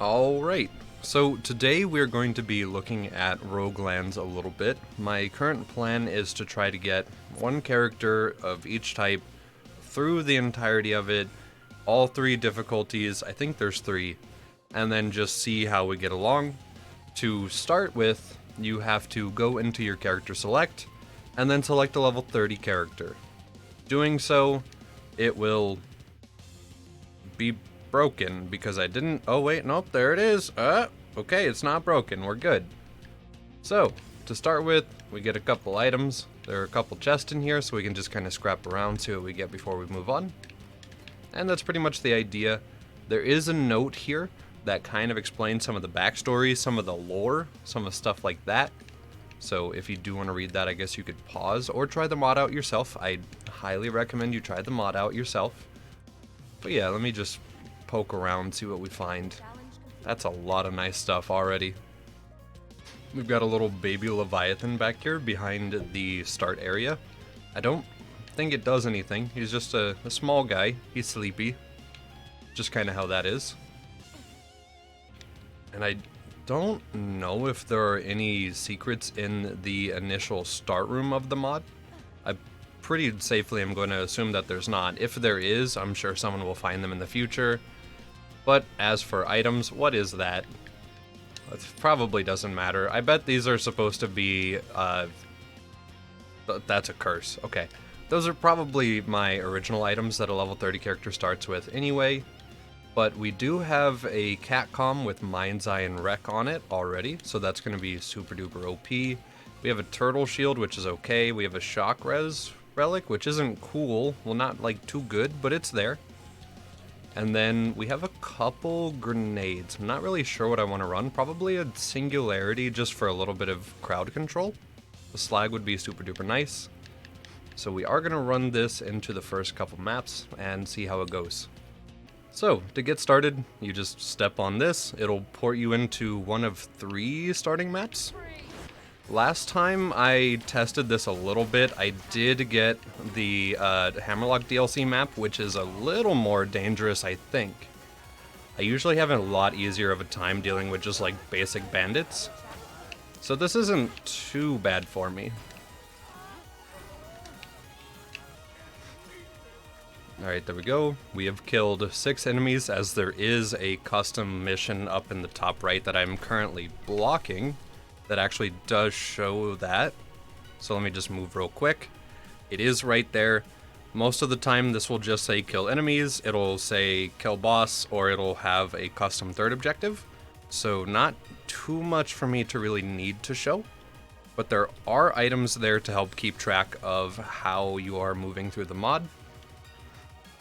Alright, so today we're going to be looking at Roguelands a little bit. My current plan is to try to get one character of each type through the entirety of it, all three difficulties, I think there's three, and then just see how we get along. To start with, you have to go into your character select, and then select a level 30 character. Doing so, it will be broken because I didn't. Oh wait, nope, there it is. Okay, it's not broken. We're good. So to start with, we get a couple items. There are a couple chests in here, so we can just kind of scrap around, see what we get before we move on. And that's pretty much the idea. There is a note here that kind of explains some of the backstory, some of the lore, some of stuff like that. So if you do want to read that, I guess you could pause or try the mod out yourself. I highly recommend you try the mod out yourself. But yeah, let me just poke around, see what we find. That's a lot of nice stuff already. We've got a little baby Leviathan back here behind the start area. I don't think it does anything. He's just a small guy. He's sleepy. Just kind of how that is. And I don't know if there are any secrets in the initial start room of the mod. I pretty safely am going to assume that there's not. If there is, I'm sure someone will find them in the future. But as for items, what is that? It probably doesn't matter. I bet these are supposed to be, that's a curse. Okay. Those are probably my original items that a level 30 character starts with anyway. But we do have a Catcom with Mind's Eye and Wreck on it already, so that's going to be super duper OP. We have a Turtle Shield, which is okay. We have a Shock Res Relic, which isn't cool. Well, not like too good, but it's there. And then we have a couple grenades. I'm not really sure what I want to run. Probably a Singularity just for a little bit of crowd control. The Slag would be super duper nice. So we are going to run this into the first couple maps and see how it goes. So to get started, you just step on this. It'll port you into one of 3 starting maps. Last time I tested this a little bit, I did get the Hammerlock DLC map, which is a little more dangerous, I think. I usually have a lot easier of a time dealing with just like basic bandits, so this isn't too bad for me. Alright, there we go. We have killed 6 enemies, as there is a custom mission up in the top right that I'm currently blocking that actually does show that. So let me just move real quick. It is right there. Most of the time this will just say kill enemies, it'll say kill boss, or it'll have a custom third objective. So not too much for me to really need to show. But there are items there to help keep track of how you are moving through the mod.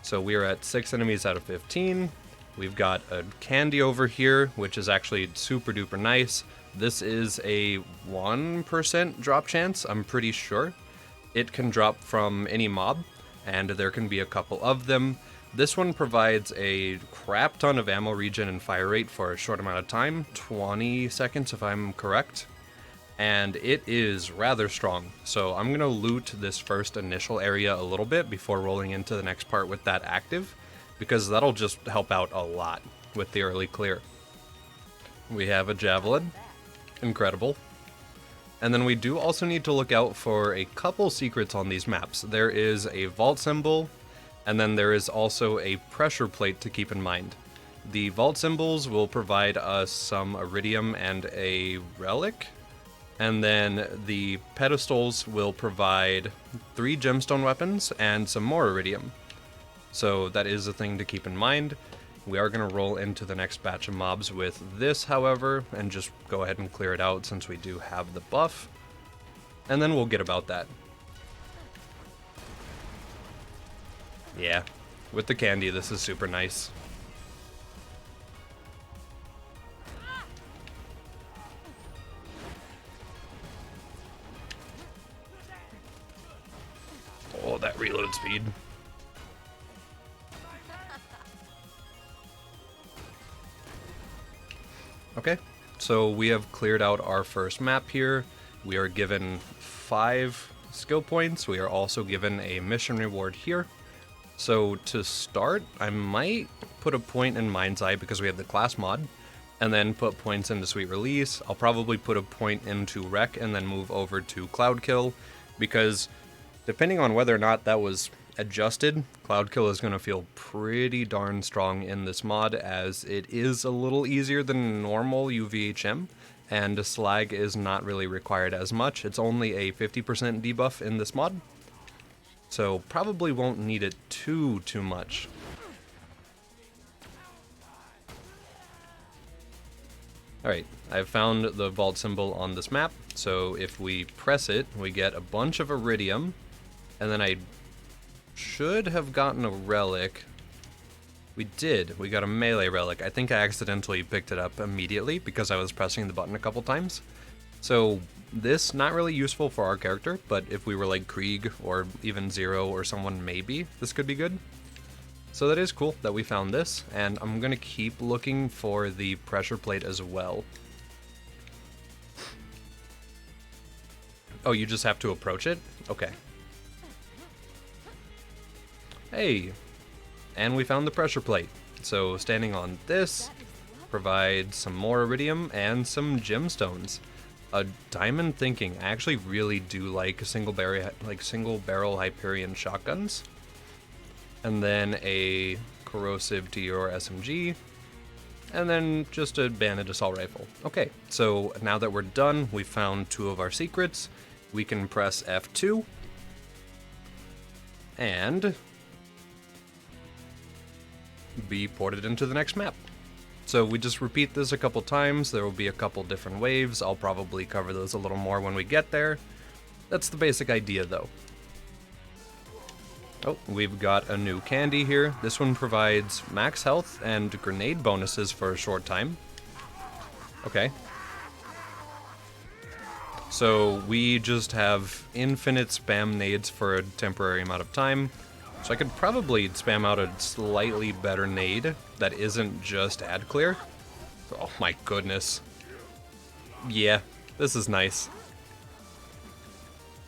So we are at 6 enemies out of 15. We've got a candy over here, which is actually super duper nice. This is a 1% drop chance, I'm pretty sure. It can drop from any mob, and there can be a couple of them. This one provides a crap ton of ammo regen and fire rate for a short amount of time, 20 seconds if I'm correct. And it is rather strong. So I'm going to loot this first initial area a little bit before rolling into the next part with that active, because that'll just help out a lot with the early clear. We have a javelin. Incredible. And then we do also need to look out for a couple secrets on these maps. There is a vault symbol, and then there is also a pressure plate to keep in mind. The vault symbols will provide us some iridium and a relic, and then the pedestals will provide 3 gemstone weapons and some more iridium. So that is a thing to keep in mind. We are going to roll into the next batch of mobs with this, however, and just go ahead and clear it out since we do have the buff. And then we'll get about that. Yeah, with the candy, this is super nice. Oh, that reload speed. Okay, so we have cleared out our first map here. We are given 5 skill points. We are also given a mission reward here. So to start, I might put a point in Mind's Eye because we have the class mod. and then put points into Sweet Release. I'll probably put a point into Wreck and then move over to Cloud Kill, because depending on whether or not that was adjusted, Cloud Kill is going to feel pretty darn strong in this mod, as it is a little easier than normal UVHM, and Slag is not really required as much. It's only a 50% debuff in this mod, so probably won't need it too much. Alright, I've found the vault symbol on this map, so if we press it, we get a bunch of iridium, and then I should have gotten a relic. We did. We got a melee relic. I think I accidentally picked it up immediately because I was pressing the button a couple times. So this, not really useful for our character, but if we were like Krieg or even Zero or someone, maybe this could be good. So that is cool that we found this, and I'm gonna keep looking for the pressure plate as well. Oh, you just have to approach it? Okay. Hey! And we found the pressure plate. So standing on this provides some more iridium and some gemstones. A diamond thinking. I actually really do like single barrel Hyperion shotguns. And then a corrosive TR SMG, and then just a banded assault rifle. Okay, so now that we're done, we found 2 of our secrets. We can press F2, and be ported into the next map. So we just repeat this a couple times. There will be a couple different waves. I'll probably cover those a little more when we get there. That's the basic idea, though. Oh, we've got a new candy here. This one provides max health and grenade bonuses for a short time. Okay. So we just have infinite spam nades for a temporary amount of time. So I could probably spam out a slightly better nade that isn't just ad clear. Oh my goodness. Yeah, this is nice.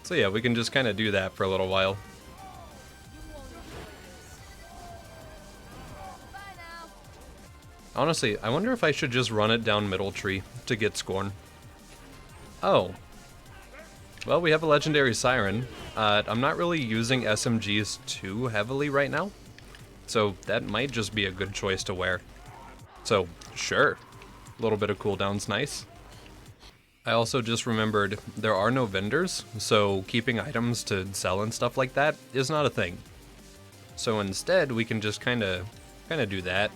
So yeah, we can just kind of do that for a little while. Honestly, I wonder if I should just run it down middle tree to get Scorn. Oh. Well, we have a legendary Siren. I'm not really using SMGs too heavily right now, so that might just be a good choice to wear. So, sure. A little bit of cooldown's nice. I also just remembered there are no vendors, so keeping items to sell and stuff like that is not a thing. So instead, we can just kind of do that.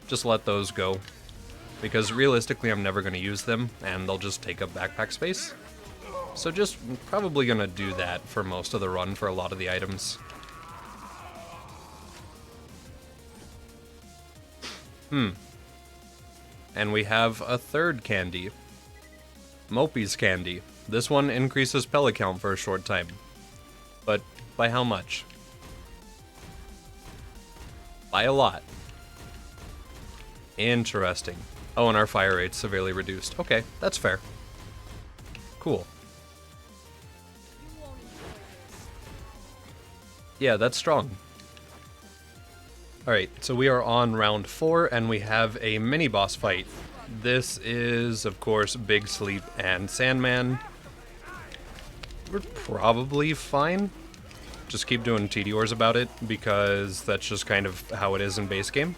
Just let those go, because realistically I'm never going to use them, and they'll just take up backpack space. So just probably going to do that for most of the run for a lot of the items. And we have a third candy. Mopey's candy. This one increases pellet count for a short time. But by how much? By a lot. Interesting. Oh, and our fire rate's severely reduced. Okay, that's fair. Cool. Yeah, that's strong. Alright, so we are on round 4, and we have a mini-boss fight. This is, of course, Big Sleep and Sandman. We're probably fine. Just keep doing TDORs about it, because that's just kind of how it is in base game.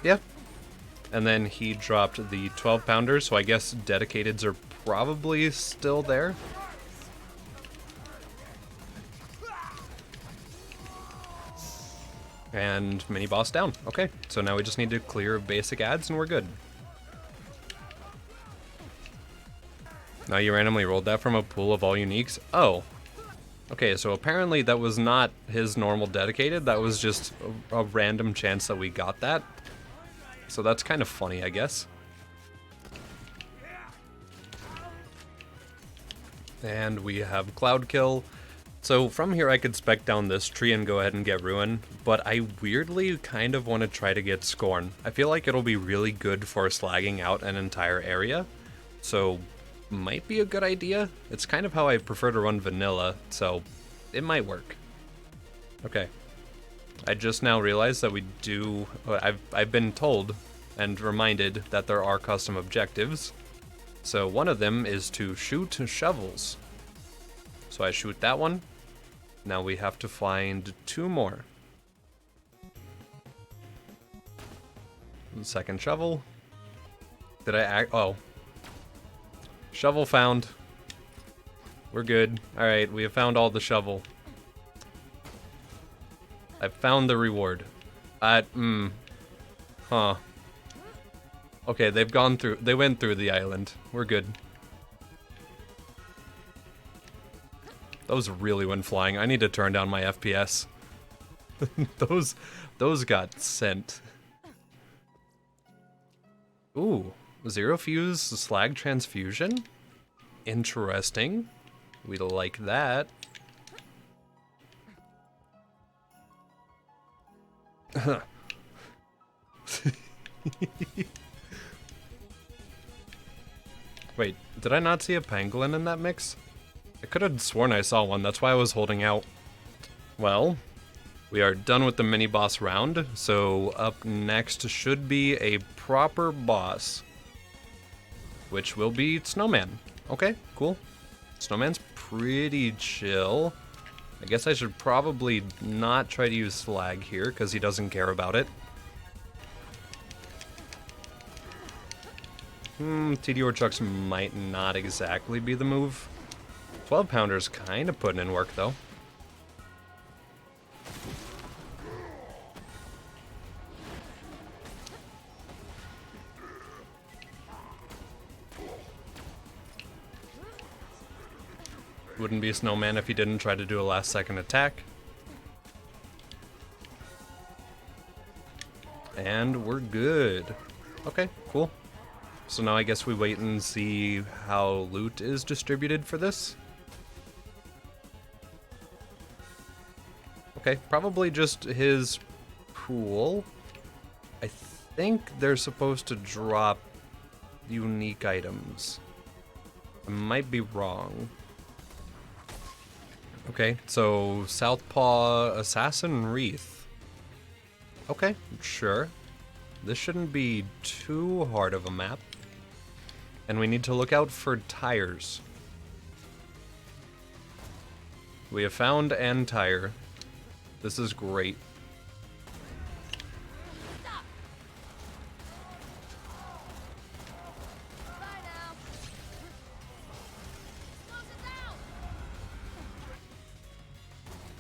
Yeah. And then he dropped the 12-pounder, so I guess dedicateds are probably still there. And mini-boss down. Okay, so now we just need to clear basic ads and we're good. Now you randomly rolled that from a pool of all uniques? Oh. Okay, so apparently that was not his normal dedicated, that was just a random chance that we got that. So that's kind of funny, I guess. And we have Cloud Kill. So from here I could spec down this tree and go ahead and get Ruin, but I weirdly kind of want to try to get Scorn. I feel like it'll be really good for slagging out an entire area, so might be a good idea. It's kind of how I prefer to run vanilla, so it might work. Okay. I just now realized that we do... I've been told and reminded that there are custom objectives. So one of them is to shoot shovels. So I shoot that one. Now we have to find 2 more. Second shovel. Did I act? Oh. Shovel found. We're good. Alright, we have found all the shovel. I found the reward. Huh. Okay, they went through the island. We're good. Those really went flying. I need to turn down my FPS. Those got sent. Ooh, 0 fuse slag transfusion? Interesting. We like that. Wait, did I not see a pangolin in that mix? I could have sworn I saw one, that's why I was holding out. Well, we are done with the mini-boss round, so up next should be a proper boss, which will be Snowman. Okay, cool. Snowman's pretty chill. I guess I should probably not try to use slag here, because he doesn't care about it. TDR chucks might not exactly be the move. 12 pounder's kind of putting in work, though. Wouldn't be a Snowman if he didn't try to do a last second attack. And we're good. Okay, cool. So now I guess we wait and see how loot is distributed for this. Okay, probably just his pool. I think they're supposed to drop unique items. I might be wrong. Okay, so Southpaw Assassin Wreath. Okay, sure. This shouldn't be too hard of a map. And we need to look out for tires. We have found an tire. This is great.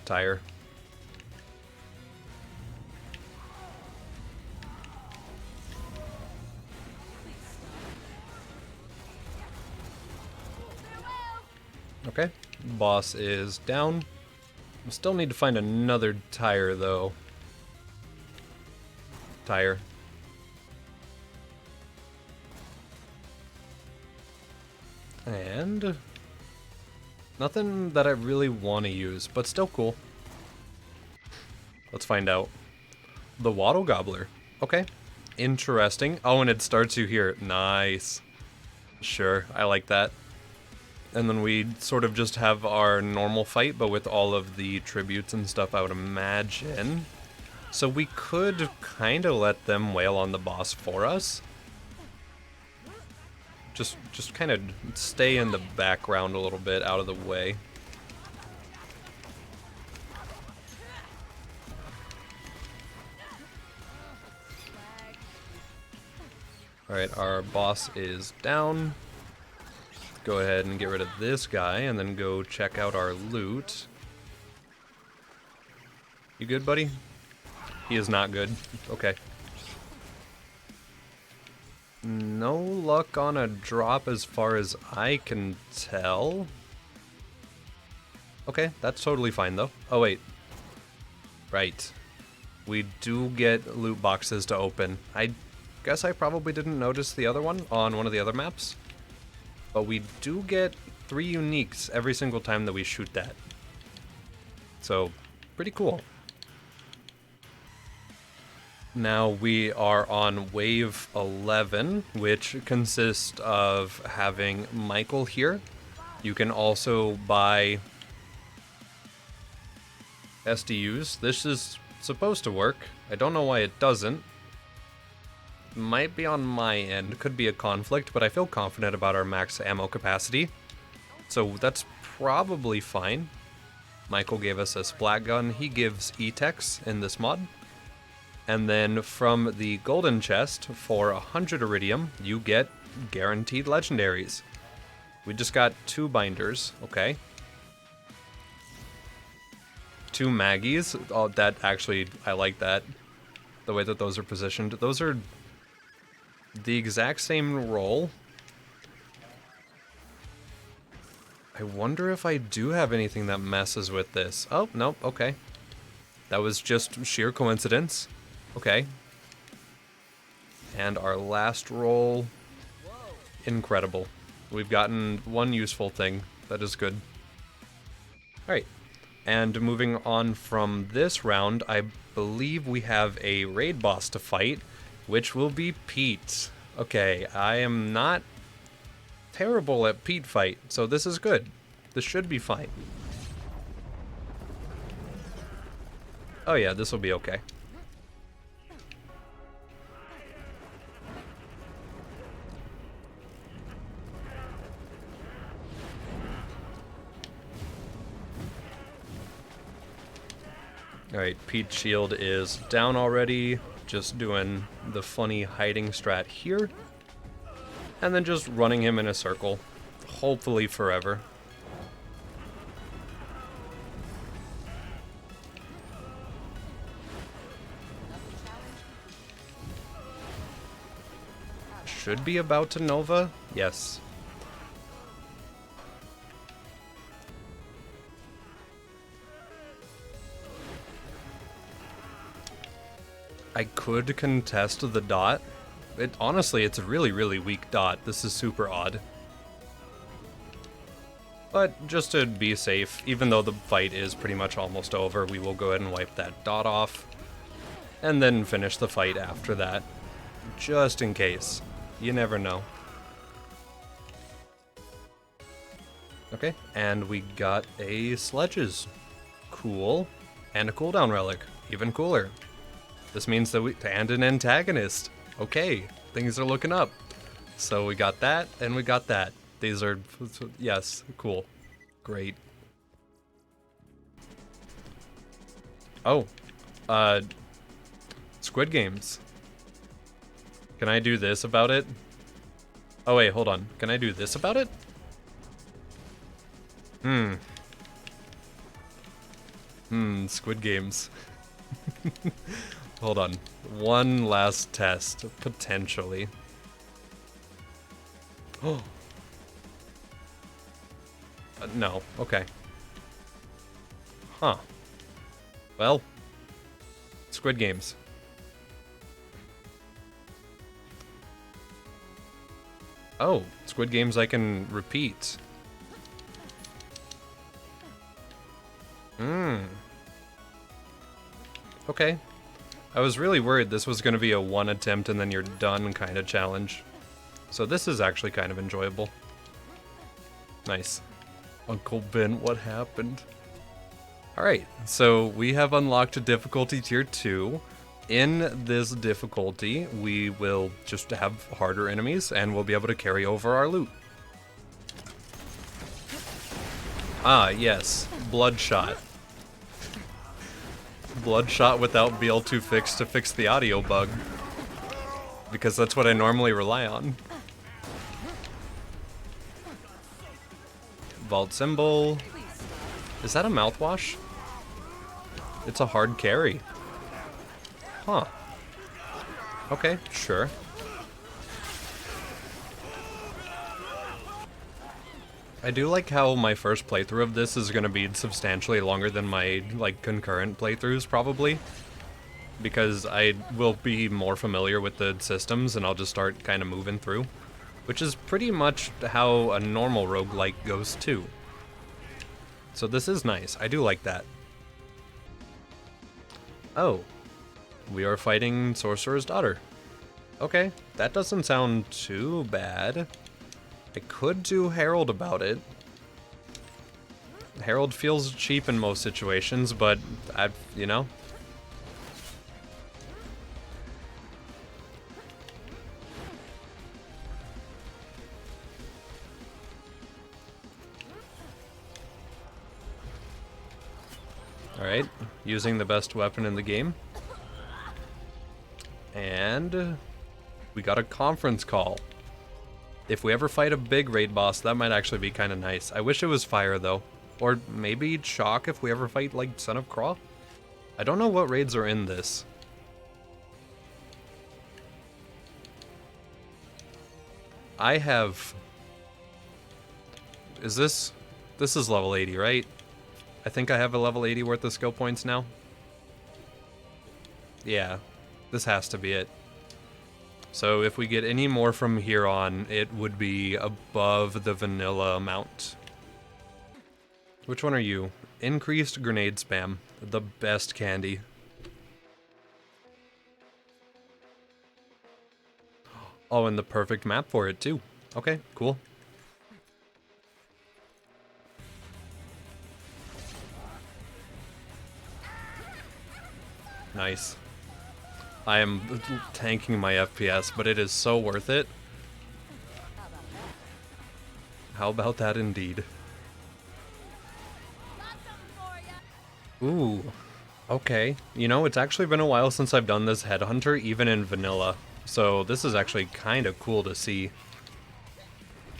Tire. Okay, boss is down. We still need to find another tire, though. Tire. And nothing that I really want to use, but still cool. Let's find out. The Wodgobler. Okay, interesting. Oh, and it starts you here. Nice. Sure, I like that. And then we sort of just have our normal fight, but with all of the tributes and stuff, I would imagine. So we could kind of let them wail on the boss for us. Just kind of stay in the background a little bit, out of the way. Alright, our boss is down. Go ahead and get rid of this guy, and then go check out our loot. You good, buddy? He is not good. Okay. No luck on a drop as far as I can tell. Okay, that's totally fine, though. Oh, wait. Right. We do get loot boxes to open. I guess I probably didn't notice the other one on one of the other maps. But we do get 3 uniques every single time that we shoot that. So, pretty cool. Now we are on wave 11, which consists of having Michael here. You can also buy SDUs. This is supposed to work. I don't know why it doesn't. might be on my end. Could be a conflict, but I feel confident about our max ammo capacity. So that's probably fine. Michael gave us a splat gun. He gives E-Tex in this mod. And then from the golden chest, for 100 iridium, you get guaranteed legendaries. We just got 2 binders, okay. 2 Maggies. Oh, that actually, I like that. The way that those are positioned. Those are the exact same roll. I wonder if I do have anything that messes with this. Oh, nope, okay. That was just sheer coincidence. Okay. And our last roll. Incredible. We've gotten 1 useful thing. That is good. Alright. And moving on from this round, I believe we have a raid boss to fight, which will be Pete. Okay, I am not terrible at Pete fight, so this is good. This should be fine. Oh yeah, this will be okay. Alright, Pete's shield is down already. Just doing the funny hiding strat here. And then just running him in a circle. Hopefully forever. Should be about to Nova? Yes. I could contest the dot. Honestly, it's a really, really weak dot. This is super odd. But just to be safe, even though the fight is pretty much almost over, we will go ahead and wipe that dot off. And then finish the fight after that. Just in case. You never know. Okay, and we got a Sledges. Cool. And a cooldown relic. Even cooler. This means that and an antagonist. Okay, things are looking up. So we got that, and we got that. These are, yes, cool. Great. Oh, Squid Games. Can I do this about it? Oh wait, hold on. Can I do this about it? Squid Games. Hold on. One last test, potentially. Oh. No, okay. Huh. Well, Squid Games. Oh, Squid Games I can repeat. Okay. I was really worried this was going to be a 1 attempt and then you're done kind of challenge. So this is actually kind of enjoyable. Nice. Uncle Ben, what happened? Alright, so we have unlocked difficulty tier 2. In this difficulty, we will just have harder enemies and we'll be able to carry over our loot. Ah, yes. Bloodshot. Bloodshot without BL2 fix to fix the audio bug. Because that's what I normally rely on. Vault symbol. Is that a mouthwash? It's a hard carry. Huh. Okay, sure. I do like how my first playthrough of this is going to be substantially longer than my, like, concurrent playthroughs, probably. Because I will be more familiar with the systems and I'll just start kind of moving through. Which is pretty much how a normal roguelike goes too. So this is nice. I do like that. Oh. We are fighting Sorcerer's Daughter. Okay, that doesn't sound too bad. I could do Herald about it. Herald feels cheap in most situations, but you know. using the best weapon in the game. And we got a conference call. If we ever fight a big raid boss, that might actually be kind of nice. I wish it was fire, though. Or maybe shock if we ever fight, like, Son of Craw? I don't know what raids are in this. I have... Is this... This is level 80, right? I think I have a level 80 worth of skill points now. Yeah, this has to be it. So if we get any more from here on, it would be above the vanilla amount. Which one are you? Increased grenade spam. The best candy. Oh, and the perfect map for it, too. Okay, cool. Nice. I am tanking my FPS, but it is so worth it. How about that indeed? Ooh. Okay. You know, it's actually been a while since I've done this Headhunter, even in vanilla. So this is actually kind of cool to see.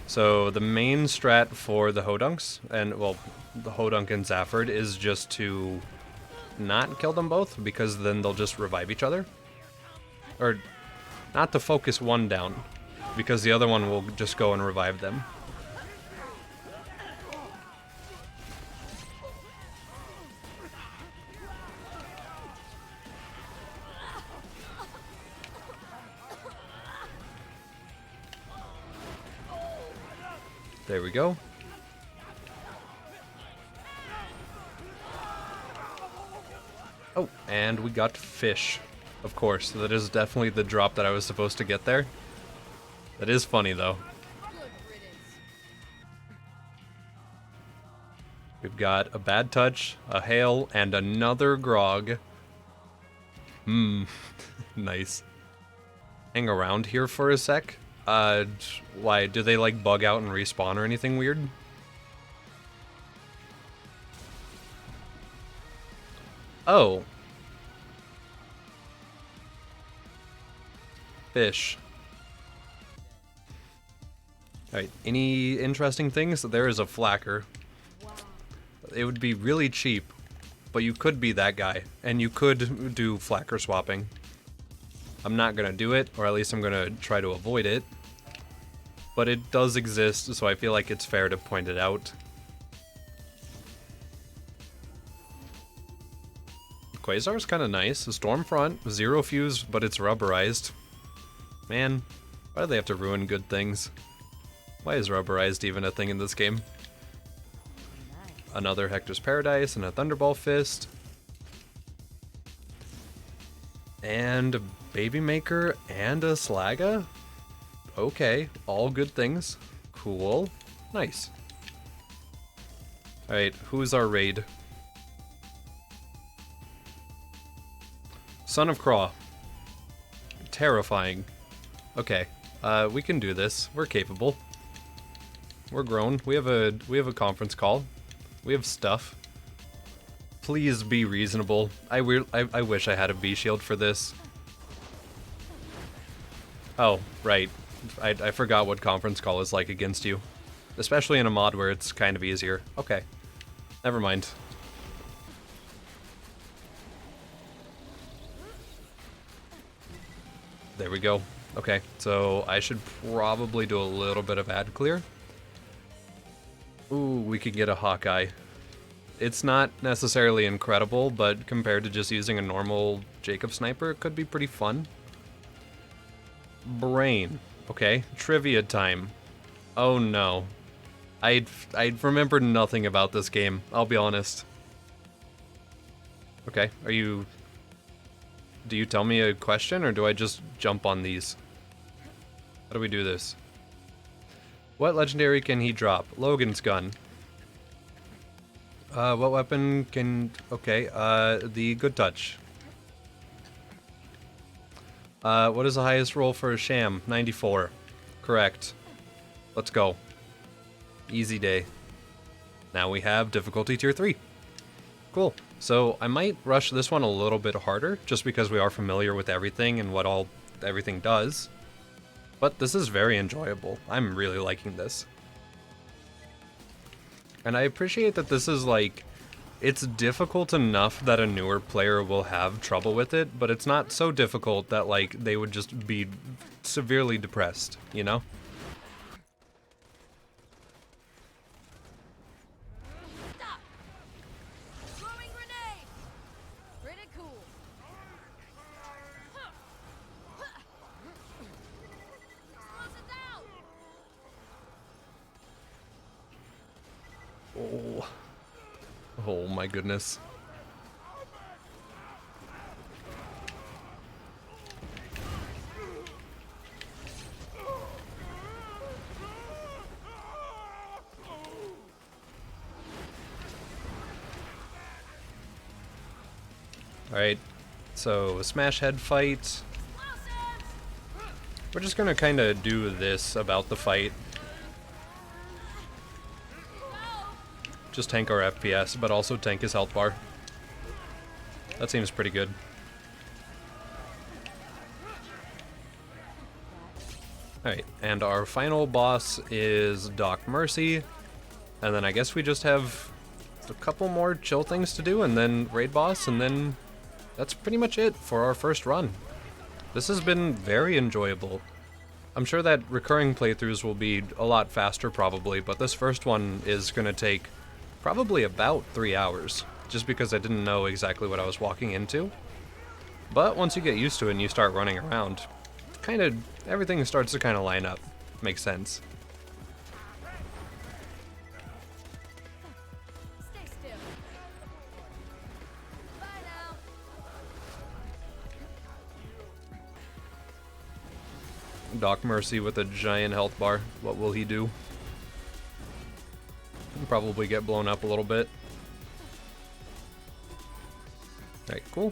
So the main strat for the Hodunks, and well, the Hodunk and Zafford, is just to not kill them both, because then they'll just revive each other. Or not to focus one down, because the other one will just go and revive them. There we go. Oh, and we got fish. Of course, that is definitely the drop that I was supposed to get there. That is funny, though. We've got a bad touch, a hail, and another grog. Nice. Hang around here for a sec. Why, do they, like, bug out and respawn or anything weird? Oh. Fish. Alright, any interesting things? There is a flacker. It would be really cheap, but you could be that guy, and you could do flacker swapping. I'm not gonna do it, or at least I'm gonna try to avoid it. But it does exist, so I feel like it's fair to point it out. Quasar's kind of nice. Stormfront, 0 fuse, but it's rubberized. Man, why do they have to ruin good things? Why is rubberized even a thing in this game? Another Hector's Paradise and a Thunderball Fist. And a Baby Maker and a Slaga? Okay, all good things. Cool. Nice. Alright, who's our raid? Son of Craw. Terrifying. Okay, we can do this. We're capable. We're grown. We have a conference call. We have stuff. Please be reasonable. I wish I had a V-shield for this. Oh, right. I forgot what conference call is like against you. Especially in a mod where it's kind of easier. Okay. Never mind. There we go. Okay, so I should probably do a little bit of ad clear. Ooh, we could get a Hawkeye. It's not necessarily incredible, but compared to just using a normal Jacob sniper, it could be pretty fun. Brain. Okay, trivia time. Oh no. I'd remembered nothing about this game, I'll be honest. Okay, are you... Do you tell me a question, or do I just jump on these? How do we do this? What legendary can he drop? Logan's gun. What weapon can... Okay, the good touch. What is the highest roll for a sham? 94. Correct. Let's go. Easy day. Now we have difficulty tier 3. Cool. So I might rush this one a little bit harder, just because we are familiar with everything and what everything does. But this is very enjoyable. I'm really liking this. And I appreciate that this is like, it's difficult enough that a newer player will have trouble with it, but it's not so difficult that like they would just be severely depressed, you know? Stop! Throwing grenade! Pretty cool. Explosives out! Oh. Oh my goodness. Alright, so smash head fight. We're just gonna kind of do this about the fight. Just tank our FPS, but also tank his health bar. That seems pretty good. Alright, and our final boss is Doc Mercy. And then I guess we just have a couple more chill things to do, and then raid boss, and then that's pretty much it for our first run. This has been very enjoyable. I'm sure that recurring playthroughs will be a lot faster probably, but this first one is going to take probably about 3 hours, just because I didn't know exactly what I was walking into. But once you get used to it and you start running around, kind of everything starts to kind of line up. Makes sense. Stay still. Bye now. Doc Mercy with a giant health bar. What will he do? He'll probably get blown up a little bit. Alright, cool.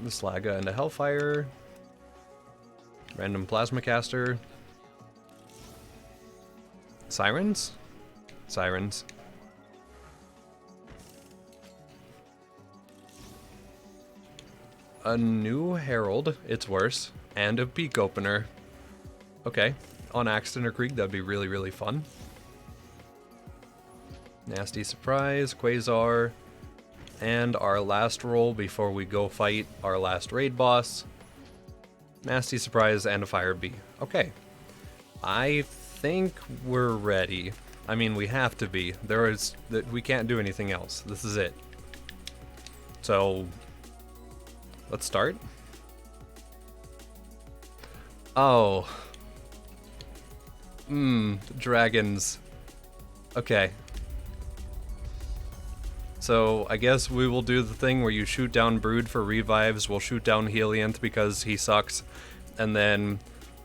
The Slaga into Hellfire. Random Plasma Caster. Sirens? Sirens. A new Herald, it's worse. And a Peak Opener. Okay. On Axton Creek, that'd be really, really fun. Nasty Surprise, Quasar. And our last roll before we go fight our last raid boss. Nasty Surprise and a Fire Bee. Okay. I think we're ready. I mean, we have to be. We can't do anything else. This is it. So, let's start. Oh. Dragons. Okay. So, I guess we will do the thing where you shoot down Brood for revives, we'll shoot down Helianth because he sucks, and then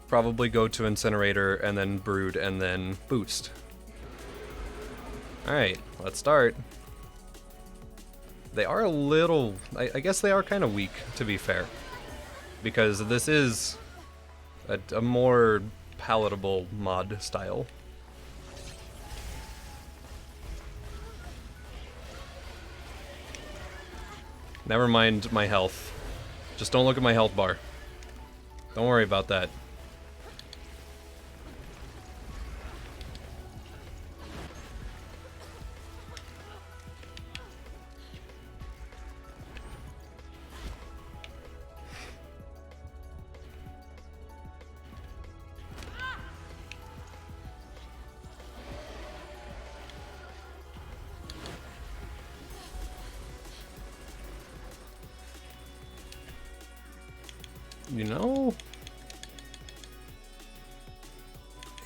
probably go to Incinerator, and then Brood, and then Boost. Alright, let's start. They are a little... I guess they are kind of weak, to be fair. Because this is a more palatable mod style. Never mind my health. Just don't look at my health bar. Don't worry about that. You know,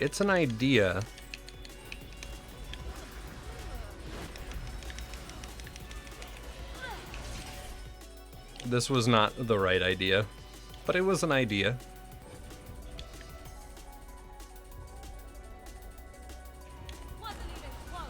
it's an idea. This was not the right idea, but it was an idea. Wasn't even close.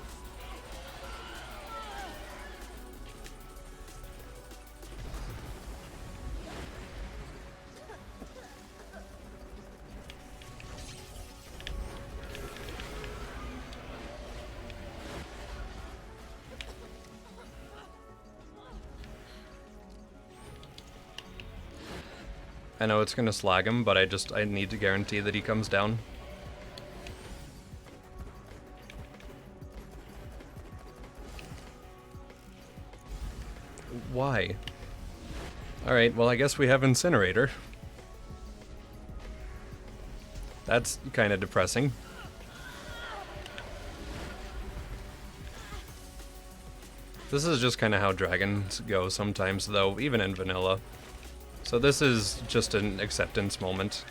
I know it's gonna slag him, but I need to guarantee that he comes down. Why? Alright, well I guess we have Incinerator. That's kinda depressing. This is just kinda how dragons go sometimes though, even in vanilla. So this is just an acceptance moment.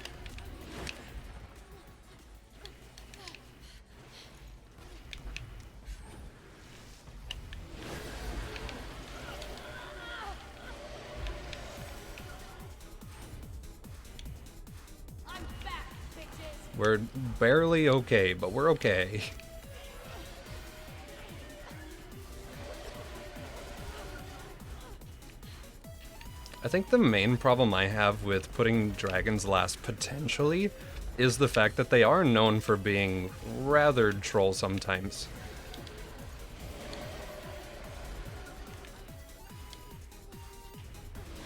I'm back, bitches. We're barely okay, but we're okay. I think the main problem I have with putting dragons last potentially is the fact that they are known for being rather troll sometimes.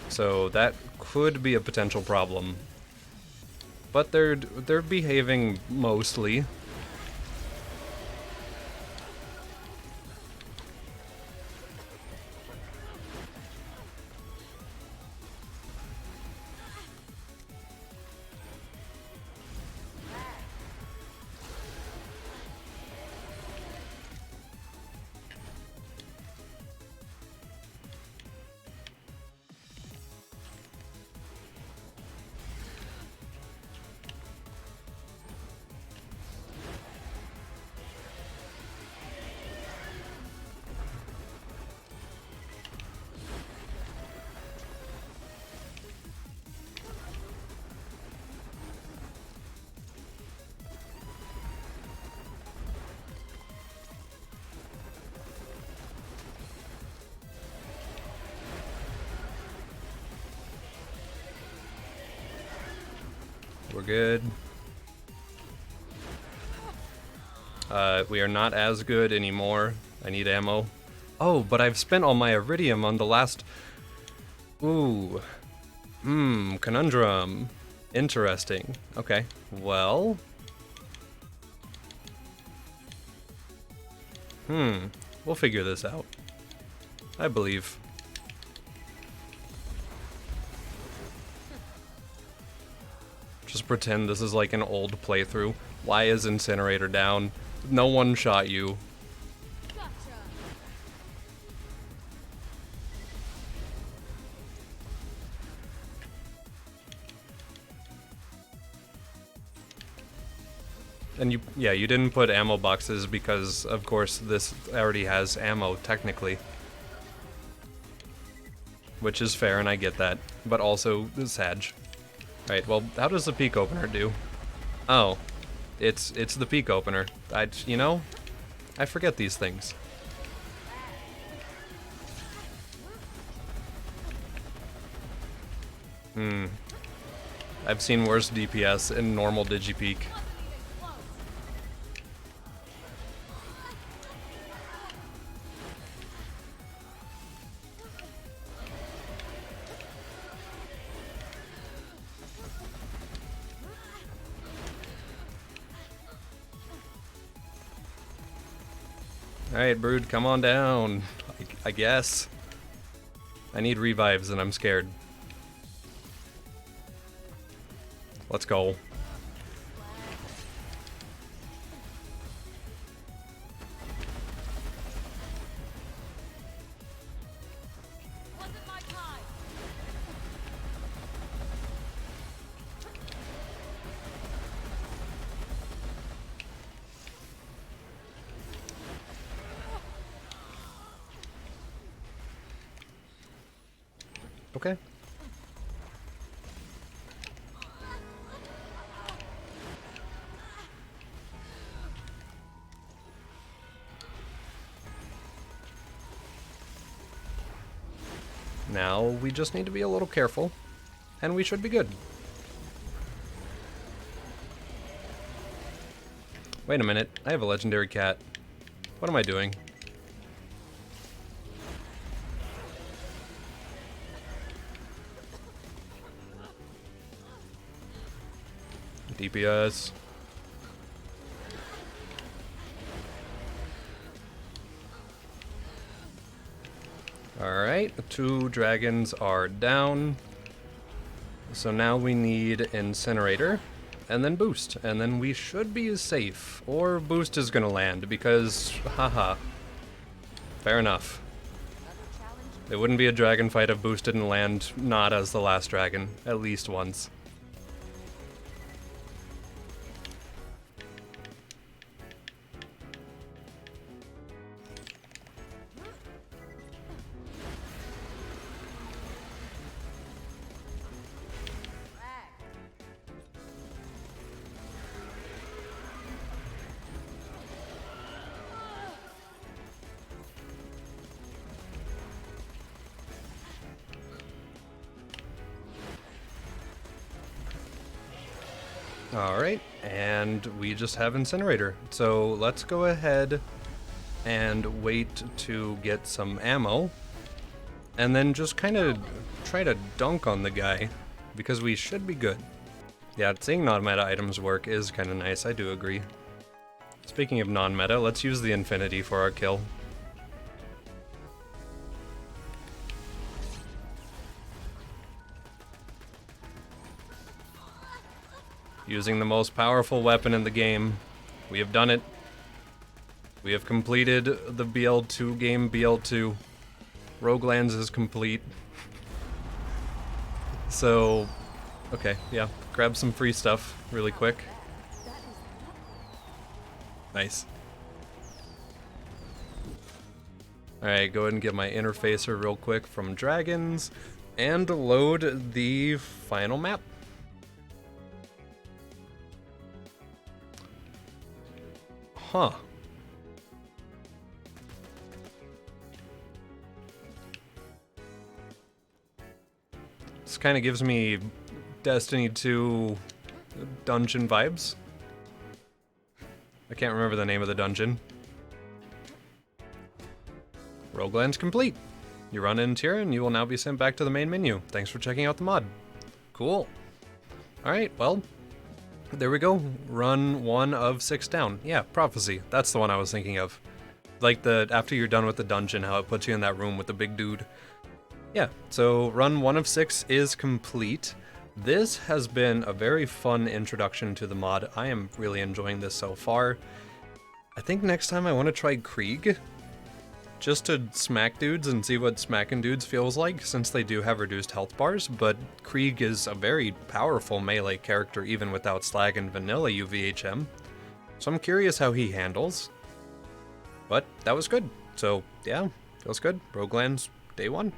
So that could be a potential problem. But they're behaving mostly. We're good. We are not as good anymore. I need ammo. Oh, but I've spent all my iridium on the last... Ooh. Conundrum. Interesting. Okay. Well... We'll figure this out. I believe. Just pretend this is like an old playthrough. Why is Incinerator down? No one shot you. Gotcha. And you didn't put ammo boxes because, of course, this already has ammo, technically. Which is fair, and I get that. But also, sad. Right, well, how does the peak opener do? Oh. It's the peak opener. You know? I forget these things. I've seen worse DPS in normal Digipeak. Alright, Brood, come on down. I guess. I need revives and I'm scared. Let's go. Wasn't my time. Okay. Now we just need to be a little careful, and we should be good. Wait a minute, I have a legendary cat. What am I doing? DPS. Alright, 2 dragons are down. So now we need Incinerator, and then Boost, and then we should be safe. Or Boost is gonna land, because, haha. Fair enough. It wouldn't be a dragon fight if Boost didn't land not as the last dragon, at least once. Alright, and we just have Incinerator. So let's go ahead and wait to get some ammo, and then just kind of try to dunk on the guy, because we should be good. Yeah, seeing non-meta items work is kind of nice, I do agree. Speaking of non-meta, let's use the Infinity for our kill. Using the most powerful weapon in the game. We have done it. We have completed the BL2 game, BL2. Roguelands is complete. So, okay, yeah, grab some free stuff really quick. Nice. Alright, go ahead and get my interfacer real quick from Dragons, and load the final map. Huh. This kind of gives me Destiny 2 dungeon vibes. I can't remember the name of the dungeon. Roguelands complete. You run in here and you will now be sent back to the main menu. Thanks for checking out the mod. Cool. Alright, well, there we go. Run 1 of 6 down. Yeah, Prophecy. That's the one I was thinking of. Like after you're done with the dungeon, how it puts you in that room with the big dude. Yeah, so run 1 of 6 is complete. This has been a very fun introduction to the mod. I am really enjoying this so far. I think next time I want to try Krieg, just to smack dudes and see what smacking dudes feels like, since they do have reduced health bars, but Krieg is a very powerful melee character even without slag and vanilla UVHM. So I'm curious how he handles. But that was good. So yeah, feels good. Roguelands Day 1.